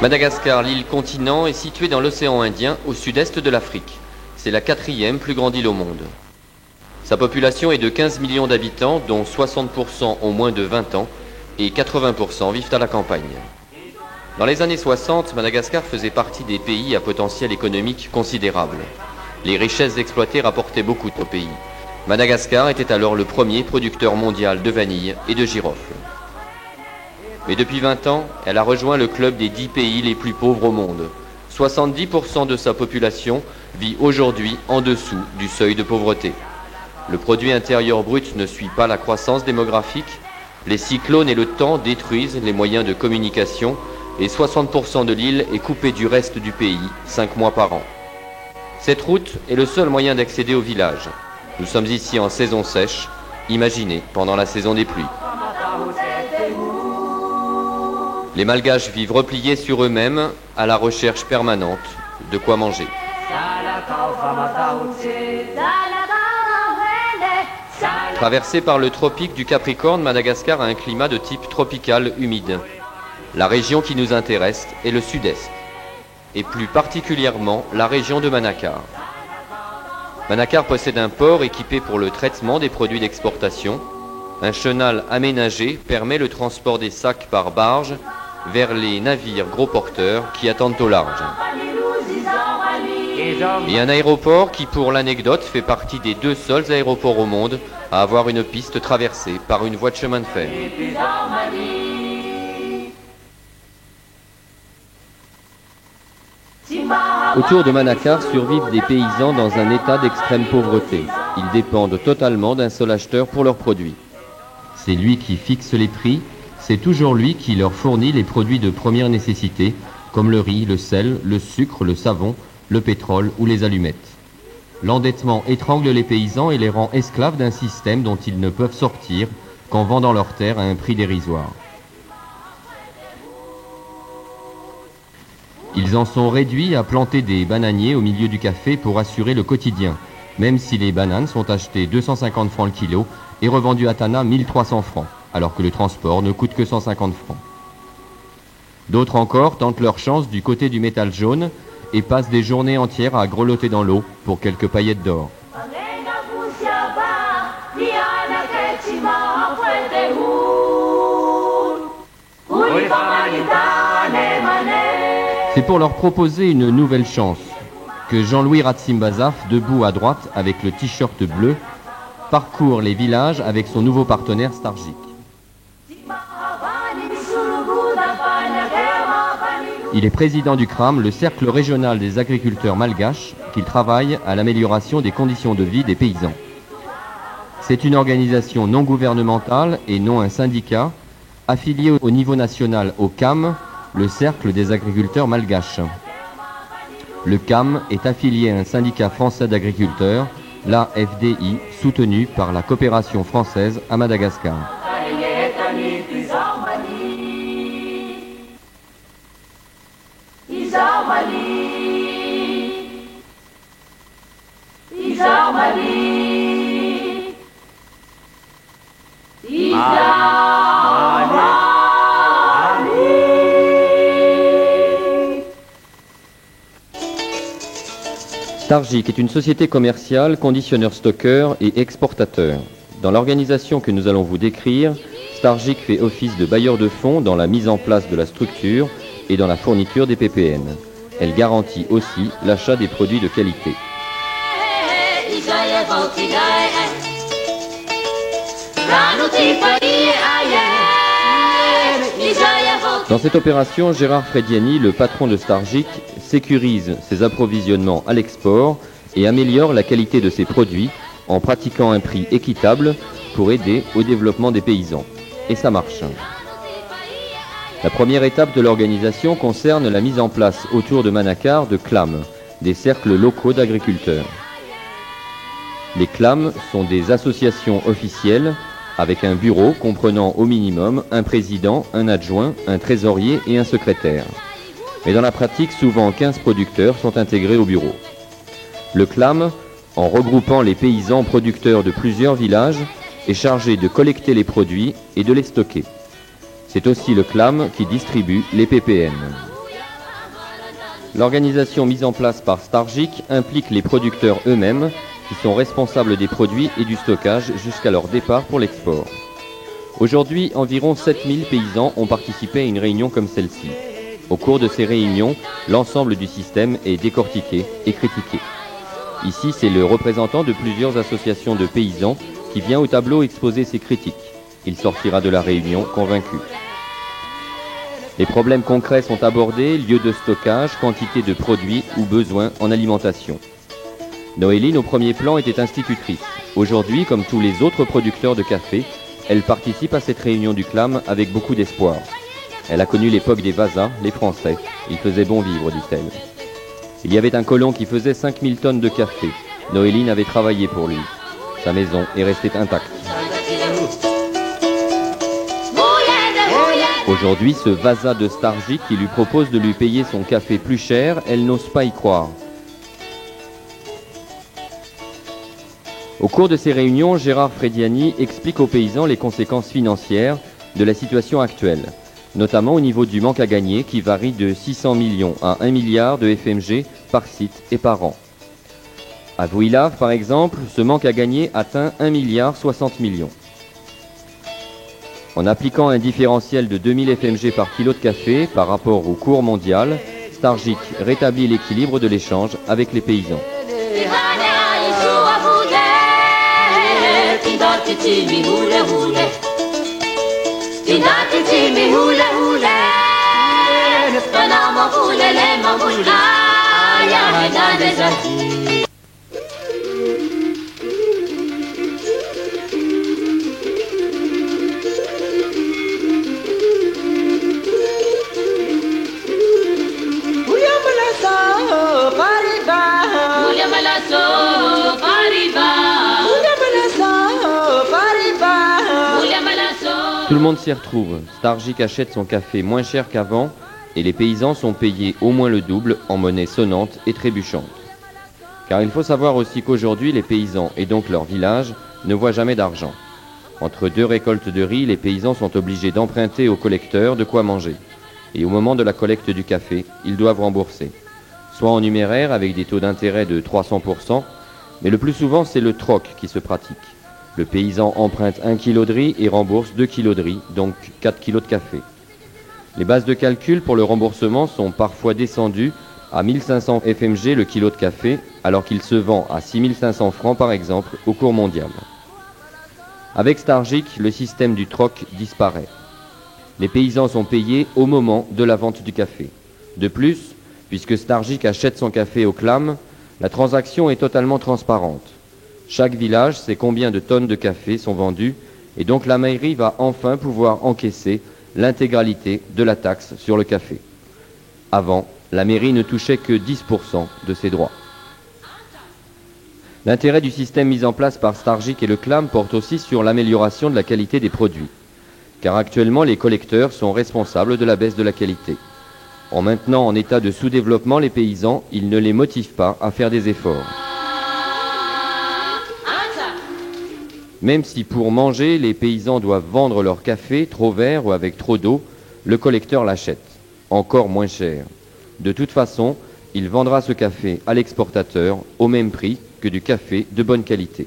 Madagascar, l'île continent, est située dans l'océan Indien, au sud-est de l'Afrique. C'est la 4e plus grande île au monde. Sa population est de 15 millions d'habitants, dont 60% ont moins de 20 ans et 80% vivent à la campagne. Dans les années 60, Madagascar faisait partie des pays à potentiel économique considérable. Les richesses exploitées rapportaient beaucoup au pays. Madagascar était alors le premier producteur mondial de vanille et de girofle. Mais depuis 20 ans, elle a rejoint le club des 10 pays les plus pauvres au monde. 70% de sa population vit aujourd'hui en dessous du seuil de pauvreté. Le produit intérieur brut ne suit pas la croissance démographique. Les cyclones et le temps détruisent les moyens de communication et 60% de l'île est coupée du reste du pays 5 mois par an. Cette route est le seul moyen d'accéder au village. Nous sommes ici en saison sèche, imaginez pendant la saison des pluies. Les Malgaches vivent repliés sur eux-mêmes à la recherche permanente de quoi manger. Traversée par le tropique du Capricorne, Madagascar a un climat de type tropical humide. La région qui nous intéresse est le sud-est, et plus particulièrement la région de Manakar. Manakar possède un port équipé pour le traitement des produits d'exportation. Un chenal aménagé permet le transport des sacs par barge vers les navires gros porteurs qui attendent au large. Et un aéroport qui, pour l'anecdote, fait partie des 2 seuls aéroports au monde à avoir une piste traversée par une voie de chemin de fer. Autour de Manakar survivent des paysans dans un état d'extrême pauvreté. Ils dépendent totalement d'un seul acheteur pour leurs produits. C'est lui qui fixe les prix, c'est toujours lui qui leur fournit les produits de première nécessité, comme le riz, le sel, le sucre, le savon, le pétrole ou les allumettes. L'endettement étrangle les paysans et les rend esclaves d'un système dont ils ne peuvent sortir qu'en vendant leurs terres à un prix dérisoire. Ils en sont réduits à planter des bananiers au milieu du café pour assurer le quotidien, même si les bananes sont achetées 250 francs le kilo et revendues à Tana 1300 francs, alors que le transport ne coûte que 150 francs. D'autres encore tentent leur chance du côté du métal jaune et passent des journées entières à grelotter dans l'eau pour quelques paillettes d'or. C'est pour leur proposer une nouvelle chance que Jean-Louis Ratsimbazaf, debout à droite avec le t-shirt bleu, parcourt les villages avec son nouveau partenaire Stargic. Il est président du CRAM, le cercle régional des agriculteurs malgaches, qui travaille à l'amélioration des conditions de vie des paysans. C'est une organisation non gouvernementale et non un syndicat, affiliée au niveau national au CAM, le cercle des agriculteurs malgaches. Le CAM est affilié à un syndicat français d'agriculteurs, la FDI, soutenu par la coopération française à Madagascar. Stargic est une société commerciale, conditionneur-stockeur et exportateur. Dans l'organisation que nous allons vous décrire, Stargic fait office de bailleur de fonds dans la mise en place de la structure et dans la fourniture des PPN. Elle garantit aussi l'achat des produits de qualité. Dans cette opération, Gérard Frediani, le patron de Stargic, sécurise ses approvisionnements à l'export et améliore la qualité de ses produits en pratiquant un prix équitable pour aider au développement des paysans. Et ça marche. La première étape de l'organisation concerne la mise en place autour de Manakar de CLAM, des cercles locaux d'agriculteurs. Les CLAM sont des associations officielles avec un bureau comprenant au minimum un président, un adjoint, un trésorier et un secrétaire. Mais dans la pratique, souvent 15 producteurs sont intégrés au bureau. Le CLAM, en regroupant les paysans producteurs de plusieurs villages, est chargé de collecter les produits et de les stocker. C'est aussi le CLAM qui distribue les PPN. L'organisation mise en place par Stargic implique les producteurs eux-mêmes qui sont responsables des produits et du stockage jusqu'à leur départ pour l'export. Aujourd'hui, environ 7000 paysans ont participé à une réunion comme celle-ci. Au cours de ces réunions, l'ensemble du système est décortiqué et critiqué. Ici, c'est le représentant de plusieurs associations de paysans qui vient au tableau exposer ses critiques. Il sortira de la réunion convaincu. Les problèmes concrets sont abordés, lieu de stockage, quantité de produits ou besoins en alimentation. Noéline, au premier plan, était institutrice. Aujourd'hui, comme tous les autres producteurs de café, elle participe à cette réunion du CLAM avec beaucoup d'espoir. Elle a connu l'époque des Vasas, les Français. Il faisait bon vivre, dit-elle. Il y avait un colon qui faisait 5000 tonnes de café. Noéline avait travaillé pour lui. Sa maison est restée intacte. Aujourd'hui, ce Vasa de Stargic qui lui propose de lui payer son café plus cher, elle n'ose pas y croire. Au cours de ces réunions, Gérard Frediani explique aux paysans les conséquences financières de la situation actuelle, notamment au niveau du manque à gagner qui varie de 600 millions à 1 milliard de FMG par site et par an. À Vouilave, par exemple, ce manque à gagner atteint 1 milliard 60 millions. En appliquant un différentiel de 2000 FMG par kilo de café par rapport au cours mondial, Stargic rétablit l'équilibre de l'échange avec les paysans. Tout le monde s'y retrouve. Stargic achète son café moins cher qu'avant et les paysans sont payés au moins le double en monnaie sonnante et trébuchante. Car il faut savoir aussi qu'aujourd'hui, les paysans et donc leur village ne voient jamais d'argent. Entre deux récoltes de riz, les paysans sont obligés d'emprunter aux collecteurs de quoi manger. Et au moment de la collecte du café, ils doivent rembourser. Soit en numéraire avec des taux d'intérêt de 300%, mais le plus souvent c'est le troc qui se pratique. Le paysan emprunte 1 kg de riz et rembourse 2 kg de riz, donc 4 kg de café. Les bases de calcul pour le remboursement sont parfois descendues à 1500 FMG le kilo de café, alors qu'il se vend à 6500 francs par exemple au cours mondial. Avec Stargic, le système du troc disparaît. Les paysans sont payés au moment de la vente du café. De plus, puisque Stargic achète son café au CLAM, la transaction est totalement transparente. Chaque village sait combien de tonnes de café sont vendues et donc la mairie va enfin pouvoir encaisser l'intégralité de la taxe sur le café. Avant, la mairie ne touchait que 10% de ses droits. L'intérêt du système mis en place par Stargic et le CLAM porte aussi sur l'amélioration de la qualité des produits. Car actuellement, les collecteurs sont responsables de la baisse de la qualité. En maintenant en état de sous-développement les paysans, ils ne les motivent pas à faire des efforts. Même si pour manger, les paysans doivent vendre leur café trop vert ou avec trop d'eau, le collecteur l'achète, encore moins cher. De toute façon, il vendra ce café à l'exportateur au même prix que du café de bonne qualité.